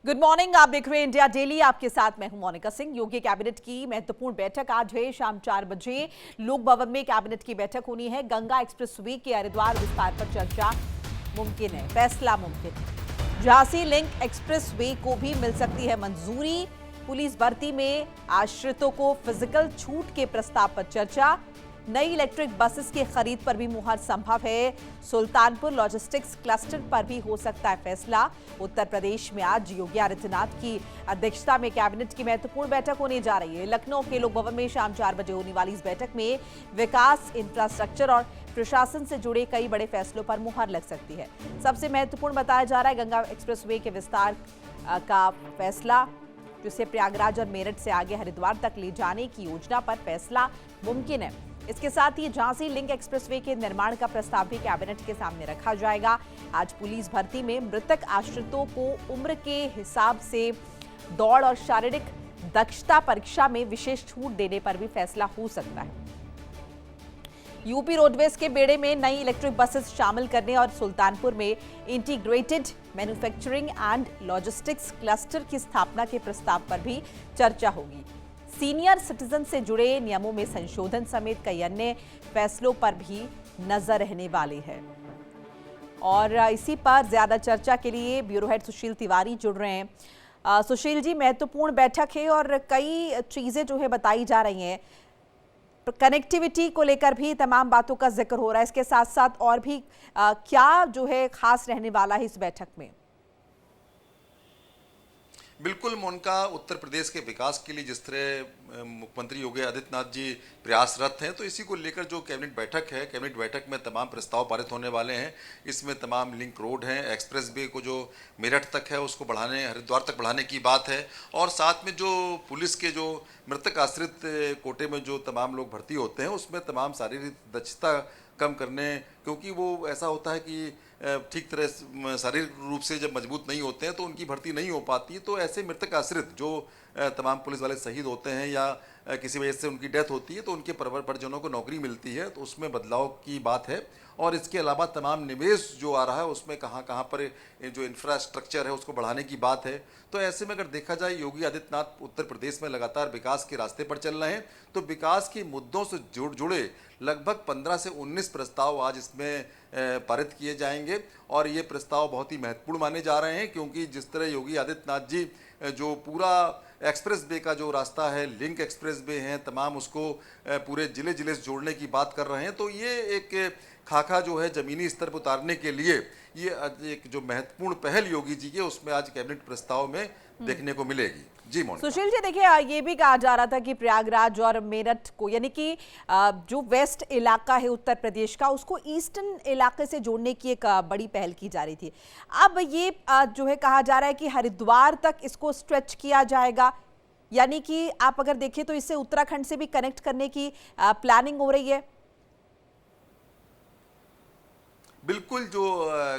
Good morning. आप देख रहे हैं इंडिया डेली। आपके साथ मैं हूं मोनिका सिंह। योगी कैबिनेट की महत्वपूर्ण बैठक आज है शाम 4 बजे लोक भवन में कैबिनेट की बैठक होनी है। गंगा एक्सप्रेसवे के हरिद्वार विस्तार पर चर्चा मुमकिन है, फैसला मुमकिन है। झांसी लिंक एक्सप्रेसवे को भी मिल सकती है मंजूरी। पुलिस भर्ती में आश्रितों को फिजिकल छूट के प्रस्ताव पर चर्चा। नई इलेक्ट्रिक बसेस की खरीद पर भी मुहर संभव है। सुल्तानपुर लॉजिस्टिक्स क्लस्टर पर भी हो सकता है फैसला। उत्तर प्रदेश में आज योगी आदित्यनाथ की अध्यक्षता में कैबिनेट की महत्वपूर्ण बैठक होने जा रही है। लखनऊ के लोक भवन में शाम 4 बजे होने वाली इस बैठक में विकास, इंफ्रास्ट्रक्चर और प्रशासन से जुड़े कई बड़े फैसलों पर मुहर लग सकती है। सबसे महत्वपूर्ण बताया जा रहा है गंगा एक्सप्रेसवे के विस्तार का फैसला, जिसे प्रयागराज और मेरठ से आगे हरिद्वार तक ले जाने की योजना पर फैसला मुमकिन है। इसके साथ ही झांसी लिंक एक्सप्रेसवे के निर्माण का प्रस्ताव भी कैबिनेट के सामने रखा जाएगा। आज पुलिस भर्ती में मृतक आश्रितों को उम्र के हिसाब से दौड़ और शारीरिक दक्षता परीक्षा में विशेष छूट देने पर भी फैसला हो सकता है। यूपी रोडवेज के बेड़े में नई इलेक्ट्रिक बसेस शामिल करने और सुल्तानपुर में integrated manufacturing and logistics cluster की स्थापना के प्रस्ताव पर भी चर्चा होगी। सीनियर सिटीजन से जुड़े नियमों में संशोधन समेत कई अन्य फैसलों पर भी नजर रहने वाली है। और इसी पर ज्यादा चर्चा के लिए ब्यूरो हेड सुशील तिवारी जुड़ रहे हैं। सुशील जी, महत्वपूर्ण बैठक है और कई चीजें जो है बताई जा रही हैं। कनेक्टिविटी को लेकर भी तमाम बातों का जिक्र हो रहा है। इसके साथ साथ और भी क्या जो है खास रहने वाला है इस बैठक में? बिल्कुल मोनिका, उत्तर प्रदेश के विकास के लिए जिस तरह मुख्यमंत्री योगी आदित्यनाथ जी प्रयासरत हैं, तो इसी को लेकर जो कैबिनेट बैठक है, कैबिनेट बैठक में तमाम प्रस्ताव पारित होने वाले हैं। इसमें तमाम लिंक रोड हैं, एक्सप्रेसवे को जो मेरठ तक है उसको बढ़ाने, हरिद्वार तक बढ़ाने की बात है। और साथ में जो पुलिस के जो मृतक आश्रित कोटे में जो तमाम लोग भर्ती होते हैं उसमें तमाम शारीरिक दक्षता कम करने, क्योंकि वो ऐसा होता है कि ठीक तरह शारीरिक रूप से जब मजबूत नहीं होते हैं तो उनकी भर्ती नहीं हो पाती। तो ऐसे मृतक आश्रित जो तमाम पुलिस वाले शहीद होते हैं या किसी वजह से उनकी डेथ होती है तो उनके परिजनों को नौकरी मिलती है, तो उसमें बदलाव की बात है। और इसके अलावा तमाम निवेश जो आ रहा है उसमें कहाँ कहाँ पर जो इंफ्रास्ट्रक्चर है उसको बढ़ाने की बात है। तो ऐसे में अगर देखा जाए, योगी आदित्यनाथ उत्तर प्रदेश में लगातार विकास के रास्ते पर चल रहे हैं, तो विकास के मुद्दों से जुड़े लगभग 15 से 19 प्रस्ताव आज इसमें पारित किए जाएंगे। और ये प्रस्ताव बहुत ही महत्वपूर्ण माने जा रहे हैं, क्योंकि जिस तरह योगी आदित्यनाथ जी जो पूरा एक्सप्रेस वे का जो रास्ता है, लिंक एक्सप्रेस वे हैं, तमाम उसको पूरे जिले से जोड़ने की बात कर रहे हैं। तो ये एक खाका जो है ज़मीनी स्तर पर उतारने के लिए ये एक जो महत्वपूर्ण पहल योगी जी की उसमें आज कैबिनेट प्रस्ताव में देखने को मिलेगी। जी मोनिका। सुशील जी, देखिए ये भी कहा जा रहा था कि प्रयागराज और मेरठ को, यानी कि जो वेस्ट इलाका है उत्तर प्रदेश का, उसको ईस्टर्न इलाके से जोड़ने की एक बड़ी पहल की जा रही थी। अब ये जो है कहा जा रहा है कि हरिद्वार तक इसको स्ट्रेच किया जाएगा, यानी कि आप अगर देखें तो इससे उत्तराखंड से भी कनेक्ट करने की प्लानिंग हो रही है। बिल्कुल, जो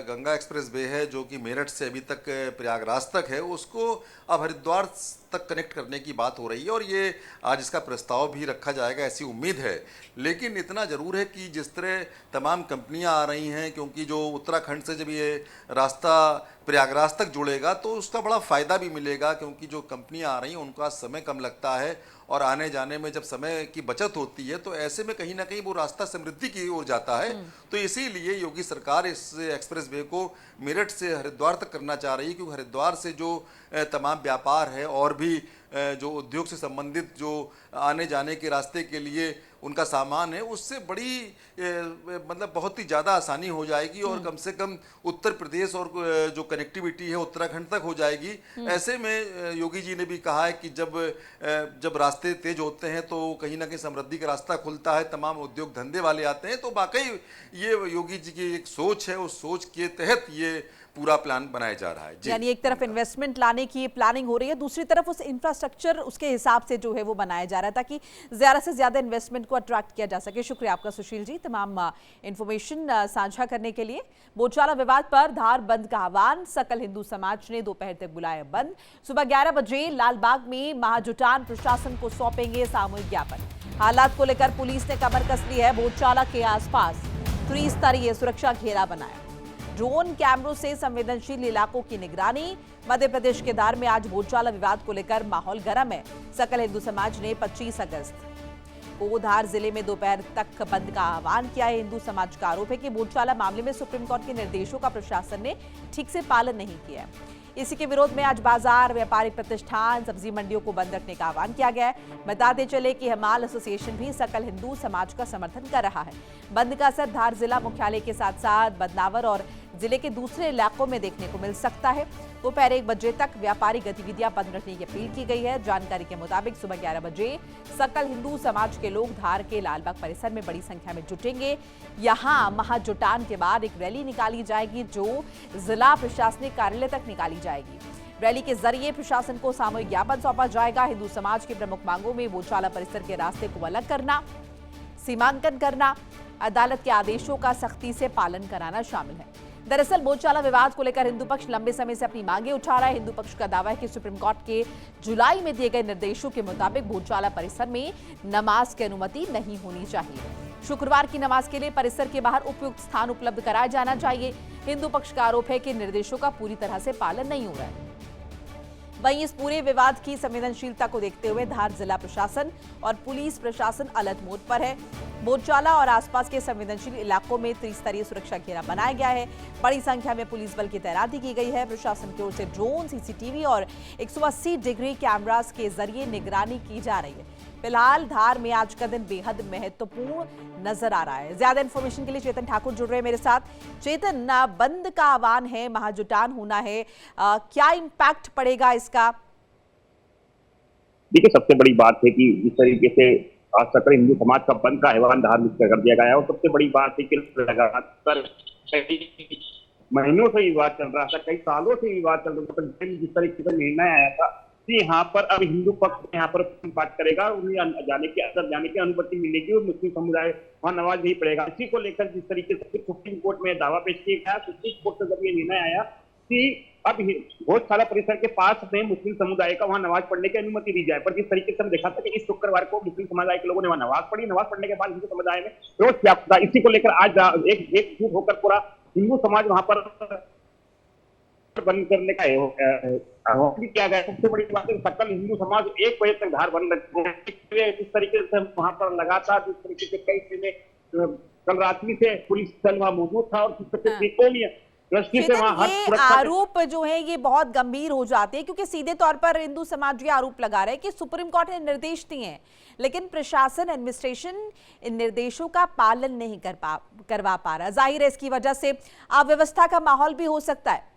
गंगा एक्सप्रेस वे है जो कि मेरठ से अभी तक प्रयागराज तक है, उसको अब हरिद्वार तक कनेक्ट करने की बात हो रही है और ये आज इसका प्रस्ताव भी रखा जाएगा, ऐसी उम्मीद है। लेकिन इतना ज़रूर है कि जिस तरह तमाम कंपनियां आ रही हैं, क्योंकि जो उत्तराखंड से जब ये रास्ता प्रयागराज तक जुड़ेगा तो उसका बड़ा फ़ायदा भी मिलेगा, क्योंकि जो कंपनियां आ रही हैं उनका समय कम लगता है और आने जाने में जब समय की बचत होती है तो ऐसे में कहीं ना कहीं वो रास्ता समृद्धि की ओर जाता है। तो इसीलिए योगी सरकार इस एक्सप्रेस वे को मेरठ से हरिद्वार तक करना चाह रही है, क्योंकि हरिद्वार से जो तमाम व्यापार है और भी जो उद्योग से संबंधित जो आने जाने के रास्ते के लिए उनका सामान है, उससे बड़ी मतलब बहुत ही ज़्यादा आसानी हो जाएगी और कम से कम उत्तर प्रदेश और जो कनेक्टिविटी है उत्तराखंड तक हो जाएगी। ऐसे में योगी जी ने भी कहा है कि जब रास्ते तेज होते हैं तो कहीं ना कहीं समृद्धि का रास्ता खुलता है, तमाम उद्योग धंधे वाले आते हैं। तो वाकई ये योगी जी की एक सोच है, उस सोच के तहत ये पूरा प्लान बनाया जा रहा है। यानी एक तरफ इन्वेस्टमेंट लाने की प्लानिंग हो रही है, दूसरी तरफ उस इंफ्रास्ट्रक्चर उसके हिसाब से जो है वो बनाया जा रहा है ताकि ज्यादा से ज्यादा इन्वेस्टमेंट को अट्रैक्ट किया जा सके। शुक्रिया आपका सुशील जी, तमाम इन्फॉर्मेशन साझा करने के लिए। बोचाला विवाद पर धार बंद का आह्वान, सकल हिंदू समाज ने दोपहर तक बुलाया बंद। सुबह 11 बजे लालबाग में महाजुटान प्रशासन को सौंपेंगे सामूहिक ज्ञापन। हालात को लेकर पुलिस ने कमर कस ली है। बोचाला के आसपास त्रिस्तरीय सुरक्षा घेरा बनाया। ड्रोन कैमरों से संवेदनशील इलाकों की निगरानी। मध्य प्रदेश के धार में आज भोजशाला विवाद को लेकर माहौल गर्म है। सकल हिंदू समाज ने 25 अगस्त को धार जिले में दोपहर तक बंद का आह्वान किया है। हिंदू समाज का आरोप है कि भोजशाला मामले में सुप्रीम कोर्ट के निर्देशों का प्रशासन ने ठीक से पालन नहीं किया है। इसी के विरोध में आज बाजार, व्यापारिक प्रतिष्ठान, सब्जी मंडियों को बंद रखने का आह्वान किया गया है। बताते चले कि हमाल एसोसिएशन भी सकल हिंदू समाज का समर्थन कर रहा है। बंद का असर धार जिला मुख्यालय के साथ साथ बदनावर और जिले के दूसरे इलाकों में देखने को मिल सकता है। दोपहर 1 बजे तक व्यापारिक गतिविधियां बंद रखने की अपील की गई है। जानकारी के मुताबिक सुबह 11 बजे सकल हिंदू समाज के लोग धार के लालबाग परिसर में बड़ी संख्या में जुटेंगे। यहां महाजुटान के बाद एक रैली निकाली जाएगी जो जिला प्रशासनिक कार्यालय तक निकाली जाएगी। रैली के जरिए प्रशासन को सामूहिक ज्ञापन सौंपा जाएगा। हिंदू समाज की प्रमुख मांगों में भोजशाला परिसर के रास्ते को अलग करना, सीमांकन करना, अदालत के आदेशों का सख्ती से पालन कराना शामिल है। दरअसल भोजशाला विवाद को लेकर हिंदू पक्ष लंबे समय से अपनी मांगे उठा रहा है। हिंदू पक्ष का दावा है कि सुप्रीम कोर्ट के जुलाई में दिए गए निर्देशों के मुताबिक भोजशाला परिसर में नमाज की अनुमति नहीं होनी चाहिए। शुक्रवार की नमाज के लिए परिसर के बाहर उपयुक्त स्थान उपलब्ध कराया जाना चाहिए। हिंदू पक्ष का आरोप है कि निर्देशों का पूरी तरह से पालन नहीं हो रहा है। वहीं इस पूरे विवाद की संवेदनशीलता को देखते हुए धार जिला प्रशासन और पुलिस प्रशासन अलर्ट मोड पर है। भोजशाला और आसपास के संवेदनशील इलाकों में त्रिस्तरीय सुरक्षा घेरा बनाया गया है। बड़ी संख्या में पुलिस बल की तैनाती की गई है। प्रशासन की ओर से ड्रोन, सीसीटीवी और 180 डिग्री कैमरास के जरिए निगरानी की जा रही है। फिलहाल धार में आज का दिन बेहद महत्वपूर्ण नजर आ रहा है। ज्यादा इंफॉर्मेशन के लिए चेतन ठाकुर जुड़ रहे हैं मेरे साथ। चेतन, बंद का आह्वान है, महाजुटान होना है, क्या इम्पैक्ट पड़ेगा इसका? देखिए, सबसे बड़ी बात है कि इस तरीके से आज सकल हिंदू समाज का बंद का आह्वान धार में कर दिया गया है। और सबसे बड़ी बात है कि लगातार कई महीनों से विवाद चल रहा था, कई सालों से विवाद चल रहा था। जिस तरीके से निर्णय आया था कि यहाँ पर अब हिंदू पक्ष यहाँ पर बात करेगा, उन्हें जाने की अंदर जाने की अनुमति मिलेगी और मुस्लिम समुदाय वहाँ नमाज नहीं पड़ेगा। इसी को लेकर जिस तरीके से सुप्रीम कोर्ट में दावा पेश किया गया, सुप्रीम कोर्ट से जब ये निर्णय आया कि अब भोजशाला परिसर के पास में मुस्लिम समुदाय का वहां नमाज पढ़ने की अनुमति दी जाए। पर जिस तरीके से हम देखा था कि इस शुक्रवार को मुस्लिम समुदाय के लोगों ने वहां नमाज पढ़ी, नमाज पढ़ने के बाद हिंदू समुदाय में रोष व्याप्त था। इसी को लेकर आज एकजुट होकर पूरा हिंदू समाज वहां पर बंद करने का आह्वान किया गया। सबसे बड़ी बात है, सकल हिंदू समाज 1 बजे तक धार बंद रखे। जिस तरीके से वहां पर लगातार जिस तरीके से कई दिनों कल रात्रि से पुलिस दल वहां मौजूद था और ये आरोप जो है ये बहुत गंभीर हो जाते हैं, क्योंकि सीधे तौर पर हिंदू समाज ये आरोप लगा रहे हैं कि सुप्रीम कोर्ट ने निर्देश दिए हैं, लेकिन प्रशासन, एडमिनिस्ट्रेशन इन निर्देशों का पालन नहीं करवा पा रहा। जाहिर है इसकी वजह से अव्यवस्था का माहौल भी हो सकता है।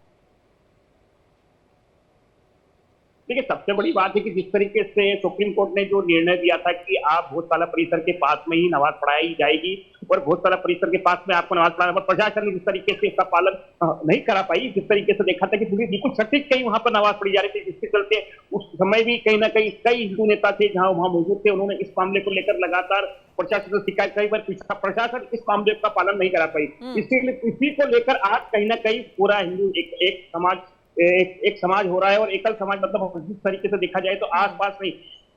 देखिए, सबसे बड़ी बात है कि जिस तरीके से सुप्रीम कोर्ट ने जो निर्णय दिया था कि आप भोजशाला परिसर के पास में ही नमाज पढ़ाई जाएगी और भोजशाला परिसर के पास में आपको नमाज पढ़ाना, पर प्रशासन ने जिस तरीके से इसका पालन नहीं करा पाई। जिस तरीके से देखा था कि पुलिस बिल्कुल सटीक कहीं वहां पर नमाज पढ़ी जा रही थी, जिसके चलते उस समय भी कहीं ना कहीं कई हिंदू नेता थे जहां वहां मौजूद थे, उन्होंने इस मामले को लेकर लगातार प्रशासन से शिकायत कई बार पूछा, प्रशासन इस मामले का पालन नहीं करा पाई। इसी को लेकर आज कहीं ना कहीं पूरा हिंदू एक समाज हो रहा है। और एकल समाज मतलब जिस तरीके से देखा जाए तो आसपास नहीं,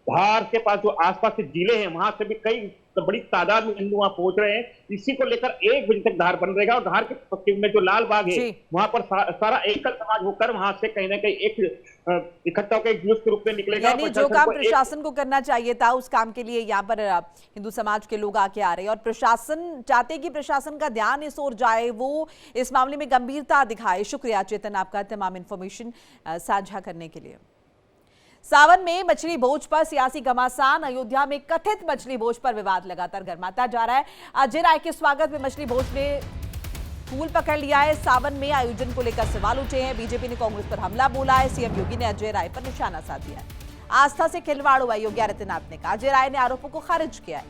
धार के पास जो आसपास के जिले हैं वहां से भी कई बड़ी तादाद में हिंदू वहां पहुंच रहे हैं। इसी को लेकर 1 बजे तक धार बंद रहेगा और धार के पश्चिम में जो लाल बाग है वहां पर सारा एकल समाज होकर वहां से कहीं ना कहीं एक इकट्ठा होकर एक जुलूस के रूप में निकलेगा। यानी जो काम प्रशासन को करना चाहिए था उस काम के लिए यहाँ पर हिंदू समाज के लोग आके आ रहे हैं और प्रशासन चाहते कि प्रशासन का ध्यान इस ओर जाए, वो इस मामले में गंभीरता दिखाए। शुक्रिया चेतन आपका तमाम इन्फॉर्मेशन साझा करने के लिए। सावन में मछली भोज पर सियासी घमासान, अयोध्या में कथित मछली भोज पर विवाद लगातार गर्माता जा रहा है। अजय राय के स्वागत में मछली भोज ने फूल पकड़ लिया है। सावन में आयोजन को लेकर सवाल उठे हैं। बीजेपी ने कांग्रेस पर हमला बोला है। सीएम योगी ने अजय राय पर निशाना साध दिया है। आस्था से खिलवाड़ हुआ, योगी आदित्यनाथ ने कहा। अजय राय ने आरोपों को खारिज किया है।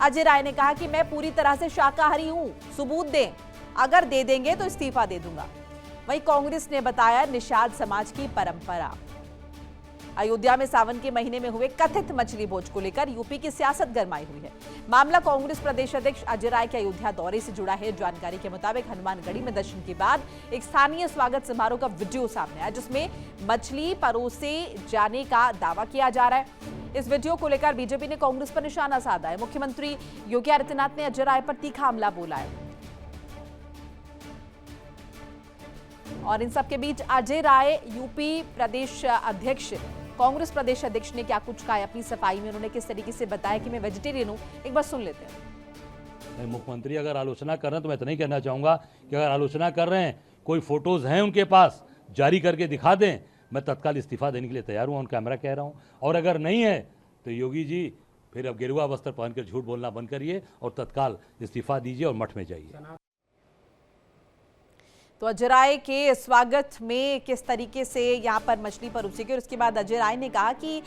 अजय राय ने कहा कि मैं पूरी तरह से शाकाहारी हूं, सबूत दें, अगर दे देंगे तो इस्तीफा दे दूंगा। वहीं कांग्रेस ने बताया निषाद समाज की परंपरा। अयोध्या में सावन के महीने में हुए कथित मछली भोज को लेकर यूपी की सियासत गरमाई हुई है। मामला कांग्रेस प्रदेश अध्यक्ष अजय राय के अयोध्या दौरे से जुड़ा है। जानकारी के मुताबिक हनुमानगढ़ी में दर्शन के बाद एक स्थानीय स्वागत समारोह का वीडियो सामने आया, जिसमें मछली परोसे जाने का दावा किया जा रहा है। इस वीडियो को लेकर बीजेपी ने कांग्रेस पर निशाना साधा है। मुख्यमंत्री योगी आदित्यनाथ ने अजय राय पर तीखा हमला बोला है। और इन सबके बीच अजय राय यूपी प्रदेश अध्यक्ष, कांग्रेस प्रदेश अध्यक्ष ने क्या कुछ कहा अपनी सफाई में, उन्होंने किस तरीके से बताया कि मैं वेजिटेरियन हूं, एक बार सुन लेते हैं। मुख्यमंत्री अगर आलोचना कर रहे हैं तो मैं इतना ही कहना चाहूंगा कि अगर आलोचना कर रहे हैं, कोई फोटोज हैं उनके पास, जारी करके दिखा दें, मैं तत्काल इस्तीफा देने के लिए तैयार हूं, ऑन कैमरा कह रहा हूं। और अगर नहीं है तो योगी जी फिर अब गेरुआ वस्त्र पहनकर झूठ बोलना बंद करिए और तत्काल इस्तीफा दीजिए और मठ में जाइए। तो अजय राय के स्वागत में किस तरीके से यहाँ पर मछली परोसी गई और उसके बाद अजय राय ने कहा कि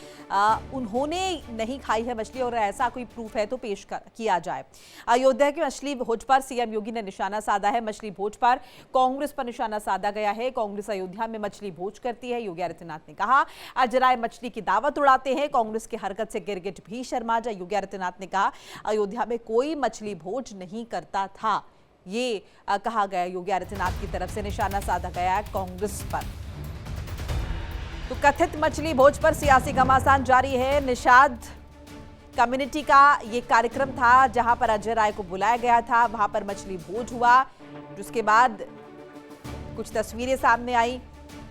उन्होंने नहीं खाई है मछली और ऐसा कोई प्रूफ है तो पेश किया जाए। अयोध्या की मछली भोज पर सीएम योगी ने निशाना साधा है। मछली भोज पर कांग्रेस पर निशाना साधा गया है। कांग्रेस अयोध्या में मछली भोज करती है। योगी आदित्यनाथ ने कहा अजय राय मछली की दावत उड़ाते हैं। कांग्रेस की हरकत से गिरगिट भी शर्मा जाए। योगी आदित्यनाथ ने कहा अयोध्या में कोई मछली भोज नहीं करता था, ये कहा गया। योगी आदित्यनाथ की तरफ से निशाना साधा गया है कांग्रेस पर। तो कथित मछली भोज पर सियासी घमासान जारी है। निषाद कम्युनिटी का ये कार्यक्रम था जहां पर अजय राय को बुलाया गया था, वहां पर मछली भोज हुआ, जिसके बाद कुछ तस्वीरें सामने आई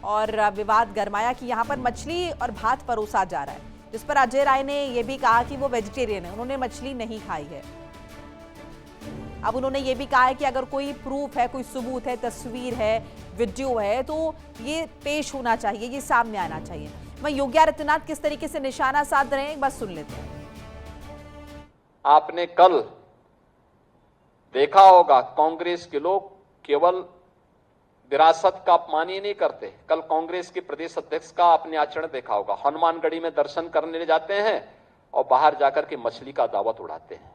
और विवाद गरमाया कि यहां पर मछली और भात परोसा जा रहा है, जिस पर अजय राय ने यह भी कहा कि वो वेजिटेरियन है, उन्होंने मछली नहीं खाई है। अब उन्होंने ये भी कहा है कि अगर कोई प्रूफ है, कोई सबूत है, तस्वीर है, वीडियो है तो ये पेश होना चाहिए, ये सामने आना चाहिए। वहीं योगी आदित्यनाथ किस तरीके से निशाना साध रहे हैं एक बार सुन लेते हैं। आपने कल देखा होगा कांग्रेस के लोग केवल विरासत का अपमान ही नहीं करते। कल कांग्रेस के प्रदेश अध्यक्ष का आपने आचरण देखा होगा। हनुमानगढ़ी में दर्शन करने जाते हैं और बाहर जाकर के मछली का दावत उड़ाते हैं,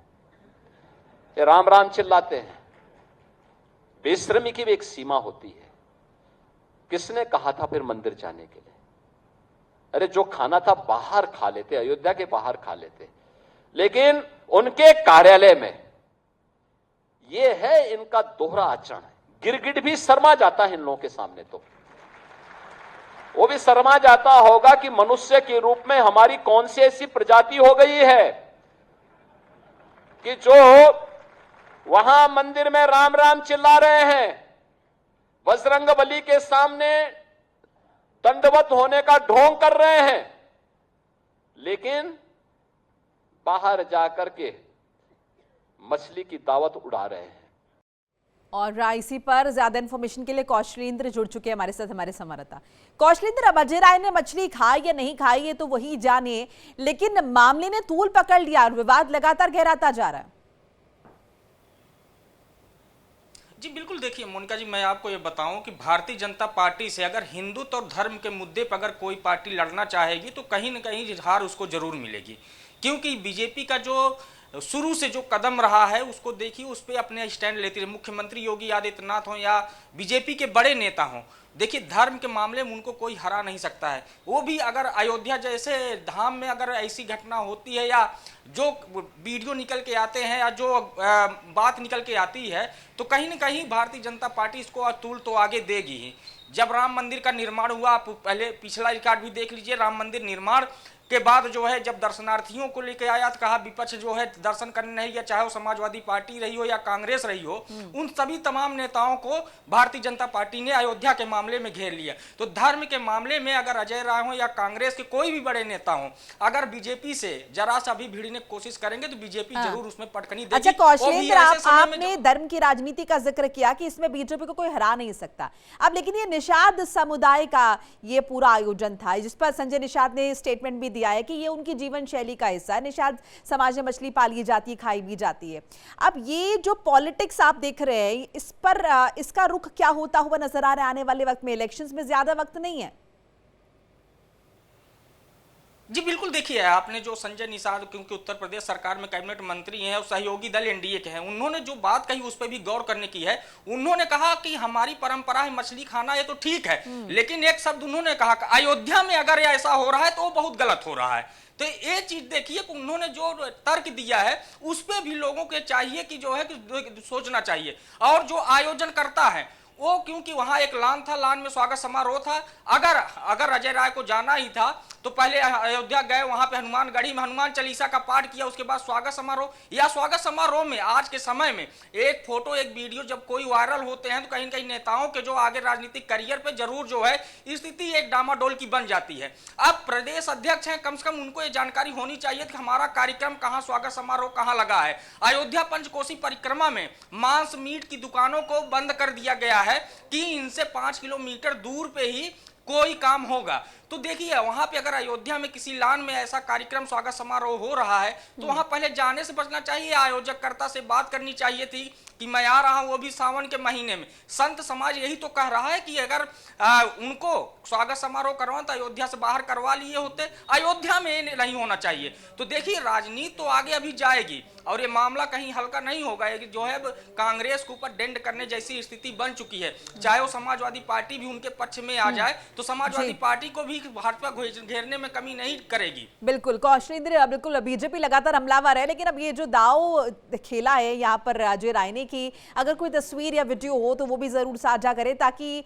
राम राम चिल्लाते हैं। बेशर्मी की भी एक सीमा होती है। किसने कहा था फिर मंदिर जाने के लिए? अरे जो खाना था बाहर खा लेते, अयोध्या के बाहर खा लेते, लेकिन उनके कार्यालय में ये है इनका दोहरा आचरण है। गिरगिट भी शर्मा जाता है इन लोगों के सामने, तो वो भी शर्मा जाता होगा कि मनुष्य के रूप में हमारी कौन सी ऐसी प्रजाति हो गई है कि जो वहां मंदिर में राम राम चिल्ला रहे हैं, बजरंगबली के सामने दंडवत होने का ढोंग कर रहे हैं, लेकिन बाहर जाकर के मछली की दावत उड़ा रहे हैं। और इसी पर ज्यादा इंफॉर्मेशन के लिए कौशलेंद्र जुड़ चुके हैं हमारे साथ, हमारे संवाददाता। कौशलेंद्र, अब अजय राय ने मछली खाई या नहीं खाई ये तो वही जाने, लेकिन मामले ने तूल पकड़ लिया और विवाद लगातार गहराता जा रहा है। जी बिल्कुल, देखिए मोनिका जी, मैं आपको ये बताऊं कि भारतीय जनता पार्टी से अगर हिंदुत्व और धर्म के मुद्दे पर अगर कोई पार्टी लड़ना चाहेगी तो कहीं न कहीं हार उसको जरूर मिलेगी, क्योंकि बीजेपी का जो शुरू से जो कदम रहा है उसको देखिए, उस पर अपने स्टैंड लेती रही। मुख्यमंत्री योगी आदित्यनाथ हो या बीजेपी के बड़े नेता हों, देखिए धर्म के मामले में उनको कोई हरा नहीं सकता है। वो भी अगर अयोध्या जैसे धाम में अगर ऐसी घटना होती है या जो वीडियो निकल के आते हैं या जो बात निकल के आती है, तो कहीं ना कहीं भारतीय जनता पार्टी इसको अतुल तो आगे देगी ही। जब राम मंदिर का निर्माण हुआ, आप पहले पिछला रिकॉर्ड भी देख लीजिए, राम मंदिर निर्माण के बाद जो है जब दर्शनार्थियों को लेकर आया तो कहा विपक्ष जो है दर्शन करने नहीं गया, चाहे वो समाजवादी पार्टी रही हो या कांग्रेस रही हो, उन सभी तमाम नेताओं को भारतीय जनता पार्टी ने अयोध्या के मामले में घेर लिया। तो धर्म के मामले में अगर अजय राय हो या कांग्रेस के कोई भी बड़े नेता हो, अगर बीजेपी से जरा सा भी भिड़ने की कोशिश करेंगे तो बीजेपी जरूर उसमें पटकनी देगी। अच्छा कौशलेंद्र, आपने धर्म की राजनीति का जिक्र किया कि इसमें बीजेपी को कोई हरा नहीं सकता। अब लेकिन ये निषाद समुदाय का ये पूरा आयोजन था, जिस पर संजय निषाद ने स्टेटमेंट भी दिया है कि ये उनकी जीवन शैली का हिस्सा है। निषाद समाज में मछली पाली जाती है, खाई भी जाती है। अब ये जो पॉलिटिक्स आप देख रहे हैं, इस पर इसका रुख क्या होता हुआ नजर आ रहा है आने वाले वक्त में? इलेक्शंस में ज्यादा वक्त नहीं है। जी बिल्कुल, देखिए आपने जो संजय निषाद, क्योंकि उत्तर प्रदेश सरकार में कैबिनेट मंत्री हैं और सहयोगी दल एनडीए के हैं, उन्होंने जो बात कही उस पर भी गौर करने की है। उन्होंने कहा कि हमारी परंपरा है मछली खाना, ये तो ठीक है, लेकिन एक शब्द उन्होंने कहा कि अयोध्या में अगर ऐसा हो रहा है तो वो बहुत गलत हो रहा है। तो ये चीज देखिए कि उन्होंने जो तर्क दिया है उस पर भी लोगों को चाहिए कि जो है कि सोचना चाहिए। और जो आयोजन करता है वो, क्योंकि वहां एक लान था, लान में स्वागत समारोह था, अगर अजय राय को जाना ही था तो पहले अयोध्या गए, वहां पे हनुमानगढ़ी में हनुमान चालीसा का पाठ किया, उसके बाद स्वागत समारोह। या स्वागत समारोह में आज के समय में एक फोटो एक वीडियो जब कोई वायरल होते हैं तो कहीं न कहीं नेताओं के जो आगे राजनीतिक करियर पे जरूर जो है स्थिति एक डामाडोल की बन जाती है। अब प्रदेश अध्यक्ष हैं, कम से कम उनको ये जानकारी होनी चाहिए कि हमारा कार्यक्रम कहां, स्वागत समारोह कहां लगा है। अयोध्या पंचकोसी परिक्रमा में मांस मीट की दुकानों को बंद कर दिया गया है कि इनसे 5 किलोमीटर दूर पे ही कोई काम होगा। तो देखिए वहां पे अगर अयोध्या में किसी लान में ऐसा कार्यक्रम स्वागत समारोह हो रहा है तो वहां पहले जाने से बचना चाहिए। आयोजककर्ता से बात करनी चाहिए थी कि मैं आ रहा हूं, वो भी सावन के महीने में। संत समाज यही तो कह रहा है कि अगर उनको स्वागत समारोह करवाना तो अयोध्या से बाहर करवा लिए होते, अयोध्या में नहीं होना चाहिए। तो देखिए राजनीति तो आगे अभी जाएगी और ये मामला कहीं हल्का नहीं होगा। ये जो है कांग्रेस के ऊपर डेंड करने जैसी स्थिति बन चुकी है। चाहे वो समाजवादी पार्टी भी उनके पक्ष में आ जाए तो समाजवादी पार्टी को भी भाजपा घेरने में कमी नहीं करेगी। बिल्कुल कौशलेंद्र, बिल्कुल बीजेपी लगातार हमलावर है, लेकिन अब ये जो दाव खेला है यहाँ पर अजय राय ने कि अगर कोई तस्वीर या वीडियो हो तो वो भी जरूर साझा करें ताकि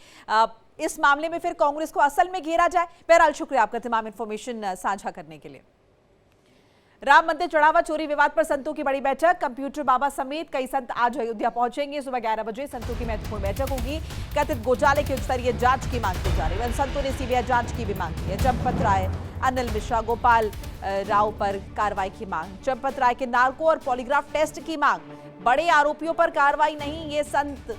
इस मामले में फिर कांग्रेस को असल में घेरा जाए। बहरहाल शुक्रिया आपका तमाम इंफॉर्मेशन साझा करने के लिए। राम मंदिर चढ़ावा चोरी विवाद पर संतों की बड़ी बैठक, कंप्यूटर बाबा समेत कई संत आज अयोध्या पहुंचेंगे। सुबह 11 बजे संतों की महत्वपूर्ण बैठक होगी। कथित घोटाले की उच्च स्तरीय जांच की मांग की जा रही है। संतों ने सीबीआई जांच की भी मांग की है। चंपत राय, अनिल मिश्रा, गोपाल राव पर कार्रवाई की मांग। चंपत राय के नार्को और पॉलीग्राफ टेस्ट की मांग। बड़े आरोपियों पर कार्रवाई नहीं, ये संत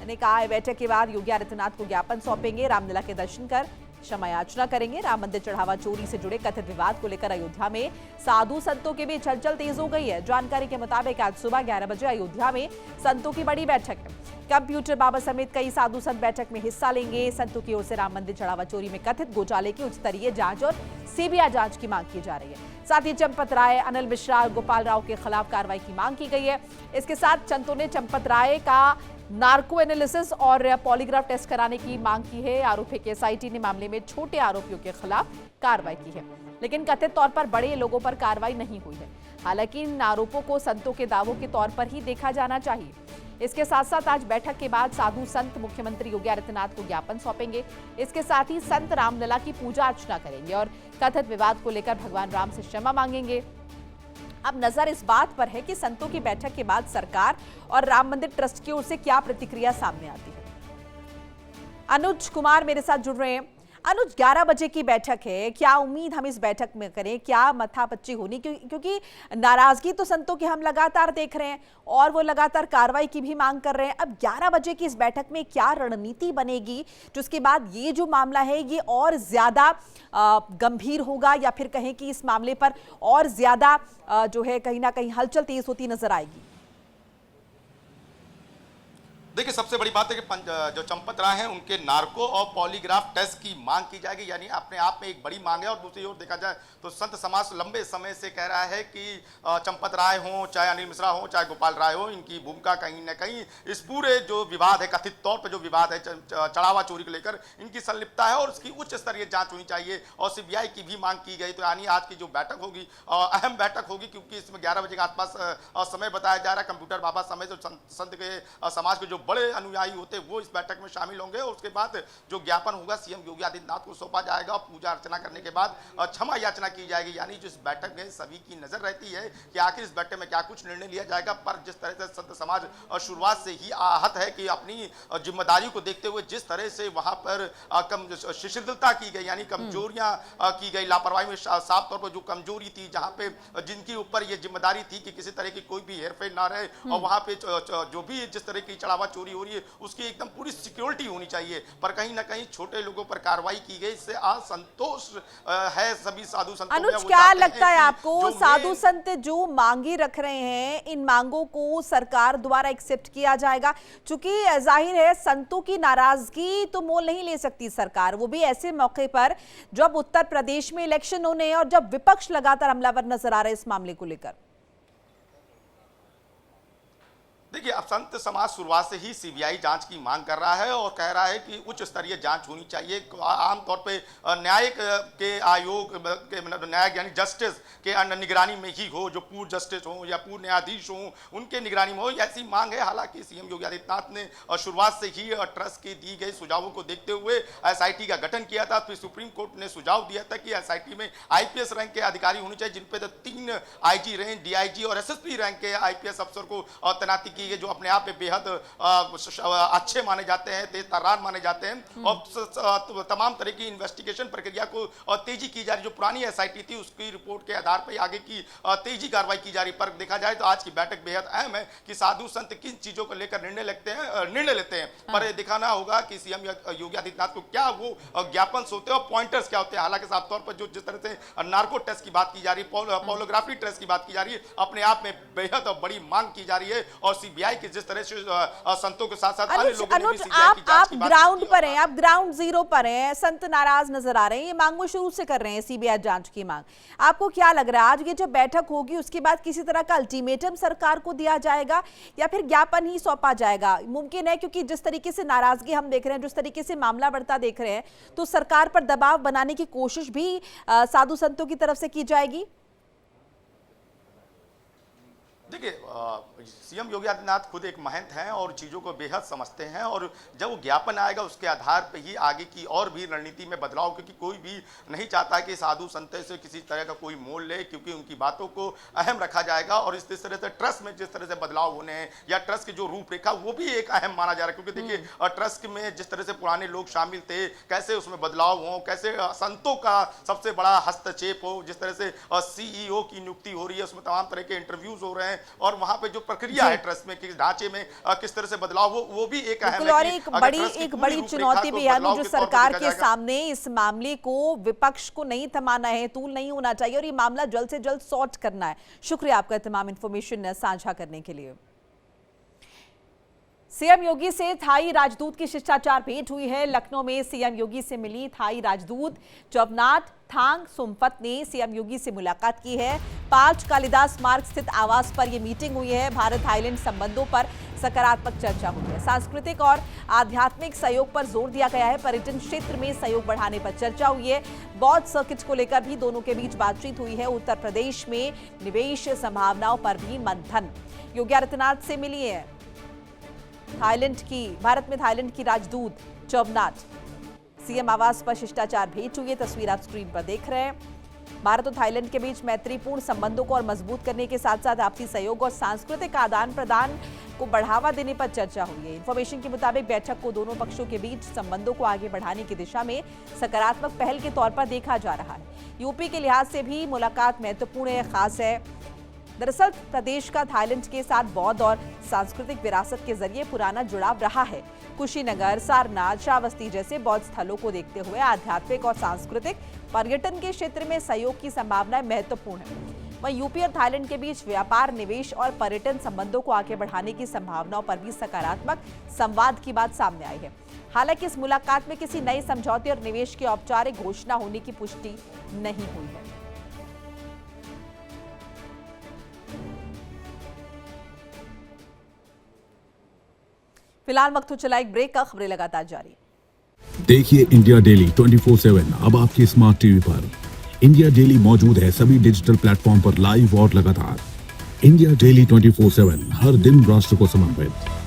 ने कहा है। बैठक के बाद योगी आदित्यनाथ को ज्ञापन सौंपेंगे। रामलला के दर्शन कर क्षमा याचना करेंगे। राम मंदिर चढ़ावा चोरी से जुड़े कथित विवाद को लेकर अयोध्या में साधु संतों के बीच हलचल तेज हो गई है। जानकारी के मुताबिक आज सुबह 11 बजे अयोध्या में संतों की बड़ी बैठक है। कंप्यूटर बाबा समेत कई साधु संत बैठक में हिस्सा लेंगे। संतों की ओर से राम मंदिर चढ़ावा चोरी में कथित घोटाले की उच्च स्तरीय जांच और सीबीआई जांच की मांग की जा रही है। साथ ही चंपत राय, अनिल मिश्रा और गोपाल राव के खिलाफ कार्रवाई की मांग की गई है। इसके साथ संतों ने चंपत राय का नार्को एनालिसिस और पॉलीग्राफ टेस्ट कराने की मांग की है। आरोपी के एसआईटी ने मामले में छोटे आरोपियों के खिलाफ कार्रवाई की है, लेकिन कथित तौर पर बड़े लोगों पर कार्रवाई नहीं हुई है। हालांकि इन आरोपों को संतों के दावों के तौर पर ही देखा जाना चाहिए। इसके साथ साथ आज बैठक के बाद साधु संत मुख्यमंत्री योगी आदित्यनाथ को ज्ञापन सौंपेंगे। इसके साथ ही संत रामलला की पूजा अर्चना करेंगे और कथित विवाद को लेकर भगवान राम से क्षमा मांगेंगे। अब नजर इस बात पर है कि संतों की बैठक के बाद सरकार और राम मंदिर ट्रस्ट की ओर से क्या प्रतिक्रिया सामने आती है। अनुज कुमार मेरे साथ जुड़ रहे हैं। अनुज, 11 बजे की बैठक है, क्या उम्मीद हम इस बैठक में करें, क्या मथापच्ची होनी? क्योंकि नाराजगी तो संतों की हम लगातार देख रहे हैं और वो लगातार कार्रवाई की भी मांग कर रहे हैं। अब 11 बजे की इस बैठक में क्या रणनीति बनेगी, जिसके बाद ये जो मामला है ये और ज्यादा गंभीर होगा या फिर कहें कि इस मामले पर और ज्यादा जो है कहीं ना कहीं हलचल तेज होती नजर आएगी? देखिए सबसे बड़ी बात है कि जो चंपत राय हैं उनके नार्को और पॉलीग्राफ टेस्ट की मांग की जाएगी, यानी अपने आप में एक बड़ी मांग है। और दूसरी ओर देखा जाए तो संत समाज लंबे समय से कह रहा है कि चंपत राय हो, चाहे अनिल मिश्रा हो, चाहे गोपाल राय हो, इनकी भूमिका कहीं न कहीं इस पूरे जो विवाद है, कथित तौर पर जो विवाद है चढ़ावा चोरी को लेकर, इनकी संलिप्तता है और उसकी उच्च स्तरीय जांच होनी चाहिए और सीबीआई की भी मांग की गई। तो यानी आज की जो बैठक होगी अहम बैठक होगी, क्योंकि इसमें 11 बजे के आसपास समय बताया जा रहा है। कंप्यूटर बाबा समेत जो संत के समाज के जो बड़े अनुयायी होते वो इस बैठक में शामिल होंगे और उसके बाद जो ज्ञापन होगा सीएम योगी आदित्यनाथ को सौंपा जाएगा और पूजा अर्चना करने के बाद क्षमा याचना की जाएगी। यानी जो इस बैठक में सभी की नजर रहती है कि आखिर इस बैठक में क्या कुछ निर्णय लिया जाएगा। पर जिस तरह से संत समाज शुरुआत से ही आहत है कि अपनी जिम्मेदारी को देखते हुए जिस तरह से वहां पर शिथिलता की गई, यानी कमजोरियां की गई, लापरवाही में साफ तौर पर जो कमजोरी थी, जहां पे जिनकी ऊपर ये जिम्मेदारी थी कि किसी तरह की कोई भी हेरफेर ना रहे और वहां पे जो भी जिस तरह की चढ़ावा चोरी हो रही है उसकी एकदम पूरी सिक्योरिटी होनी चाहिए। पर कहीं ना कहीं छोटे लोगों पर कार्रवाई की गई, इससे असंतोष है सभी साधु संतों में। अनुज, क्या लगता है आपको, साधु संत जो मांगे रख रहे हैं, इन मांगों को सरकार द्वारा एक्सेप्ट किया जाएगा? क्योंकि जाहिर है संतों की नाराजगी तो मोल नहीं ले सकती सरकार, वो भी ऐसे मौके पर जब उत्तर प्रदेश में इलेक्शन होने हैं और जब विपक्ष लगातार हमलावर नजर आ रहा है इस मामले को लेकर। देखिए, अब संत समाज शुरुआत से ही सीबीआई जांच की मांग कर रहा है और कह रहा है कि उच्च स्तरीय जांच होनी चाहिए। आमतौर पे न्यायिक के आयोग के न्यायिक यानी जस्टिस के निगरानी में ही हो, जो पूर्व जस्टिस हो या पूर्व न्यायाधीश हो उनके निगरानी में हो, ऐसी मांग है। हालांकि सीएम योगी आदित्यनाथ ने शुरुआत से ही ट्रस्ट के दी गई सुझावों को देखते हुए एसआईटी का गठन किया था। फिर सुप्रीम कोर्ट ने सुझाव दिया था कि एसआईटी में आईपीएस रैंक के अधिकारी होने चाहिए, जिन पे 3 आईजी रेंज, डीआईजी और एसएसपी रैंक के आईपीएस अफसर को तैनाती की है, जो अपने आप में बेहद अच्छे माने जाते हैं, तेज तर्रार माने जाते हैं। और तमाम तरह की इन्वेस्टिगेशन प्रक्रिया को तेजी की जा रही। जो पुरानी एसआईटी थी उसकी रिपोर्ट के आधार पर आगे की तेजी कार्रवाई की जा रही। पर देखा जाए तो आज की बैठक बेहद अहम है कि साधु संत किन चीजों को लेकर निर्णय लेते हैं। पर यह दिखाना होगा कि सीएम योगी आदित्यनाथ को क्या वो ज्ञापन होते हैं और पॉइंटर्स क्या होते हैं। हालांकि साफ तौर पर जो जिस तरह से नार्को टेस्ट की बात की जा रही है, पोलोग्राफी टेस्ट की बात की जा रही है, अपने आप में बेहद बड़ी मांग की जा रही है। और सीबीआई के जिस तरह से संतों के साथ साथ अन्य लोगों ने भी सीबीआई की जांच की बात ग्राउंड पर हैं, आप ग्राउंड जीरो पर हैं, संत नाराज नजर आ रहे हैं, ये मांग वो शुरू से कर रहे हैं, सीबीआई जांच की मांग। आपको क्या लग रहा है आज ये जब बैठक होगी उसके बाद किसी तरह का अल्टीमेटम सरकार को दिया जाएगा या फिर ज्ञापन ही सौंपा जाएगा? मुमकिन है, क्योंकि जिस तरीके से नाराजगी हम देख रहे हैं, जिस तरीके से मामला बढ़ता देख रहे हैं, तो सरकार पर दबाव बनाने की कोशिश भी साधु संतों की तरफ से की जाएगी। देखिए, सीएम योगी आदित्यनाथ खुद एक महंत हैं और चीज़ों को बेहद समझते हैं। और जब वो ज्ञापन आएगा उसके आधार पे ही आगे की और भी रणनीति में बदलाव, क्योंकि कोई भी नहीं चाहता कि साधु संत से किसी तरह का कोई मोल ले, क्योंकि उनकी बातों को अहम रखा जाएगा। और इस तरह से ट्रस्ट में जिस तरह से बदलाव होने हैं या ट्रस्ट की जो रूपरेखा वो भी एक अहम माना जा रहा है। क्योंकि देखिए, ट्रस्ट में जिस तरह से पुराने लोग शामिल थे, कैसे उसमें बदलाव हो, कैसे संतों का सबसे बड़ा हस्तक्षेप हो, जिस तरह से सीईओ की नियुक्ति हो रही है, उसमें तमाम तरह के इंटरव्यूज हो रहे हैं और वहां पे जो प्रक्रिया है ट्रस्ट में किस ढांचे में किस तरह से बदलाव हो, वो भी एक अहम है। और एक बड़ी चुनौती भी है जो सरकार के सामने, इस मामले को विपक्ष को नहीं थमाना है, तूल नहीं होना चाहिए और ये मामला जल्द से जल्द सॉर्ट करना है। शुक्रिया आपका तमाम इंफॉर्मेशन साझा करने के लिए। सीएम योगी से थाई राजदूत की शिष्टाचार भेंट हुई है। लखनऊ में सीएम योगी से मिली थाई राजदूत जवनाथ थांग सुमपत ने सीएम योगी से मुलाकात की है। 5 कालिदास मार्ग स्थित आवास पर यह मीटिंग हुई है। भारत थाईलैंड संबंधों पर सकारात्मक चर्चा हुई है। सांस्कृतिक और आध्यात्मिक सहयोग पर जोर दिया गया है। पर्यटन क्षेत्र में सहयोग बढ़ाने पर चर्चा हुई है। बौद्ध सर्किट को लेकर भी दोनों के बीच बातचीत हुई है। उत्तर प्रदेश में निवेश संभावनाओं पर भी मंथन। योगी आदित्यनाथ से मिली है भारत में थाईलैंड की राजदूत जवनाथ। सीएम आवास पर शिष्टाचार भेंट हुई है, तस्वीर आप स्क्रीन पर देख रहे हैं। भारत और थाईलैंड के बीच मैत्रीपूर्ण संबंधों को और मजबूत करने के साथ साथ आपसी सहयोग और सांस्कृतिक आदान प्रदान को बढ़ावा देने पर चर्चा हुई है। इंफॉर्मेशन के मुताबिक बैठक को दोनों पक्षों के बीच संबंधों को आगे बढ़ाने की दिशा में सकारात्मक पहल के तौर पर देखा जा रहा है। यूपी के लिहाज से भी मुलाकात महत्वपूर्ण है, खास है। दरअसल प्रदेश का थाईलैंड के साथ बौद्ध और सांस्कृतिक विरासत के जरिए पुराना जुड़ाव रहा है। कुशीनगर, सारनाथ, श्रावस्ती जैसे बौद्ध स्थलों को देखते हुए आध्यात्मिक और सांस्कृतिक पर्यटन के क्षेत्र में सहयोग की संभावनाएं महत्वपूर्ण है। वहीं यूपी और थाईलैंड के बीच व्यापार, निवेश और पर्यटन संबंधों को आगे बढ़ाने की संभावनाओं पर भी सकारात्मक संवाद की बात सामने आई है। हालांकि इस मुलाकात में किसी नए समझौते और निवेश की औपचारिक घोषणा होने की पुष्टि नहीं हुई है। फिलहाल वक्त हो चला एक ब्रेक का, खबरें लगातार जारी। देखिए इंडिया डेली 24/7 अब आपके स्मार्ट टीवी पर। इंडिया डेली मौजूद है सभी डिजिटल प्लेटफॉर्म पर लाइव और लगातार। इंडिया डेली 24/7 हर दिन राष्ट्र को समर्पित।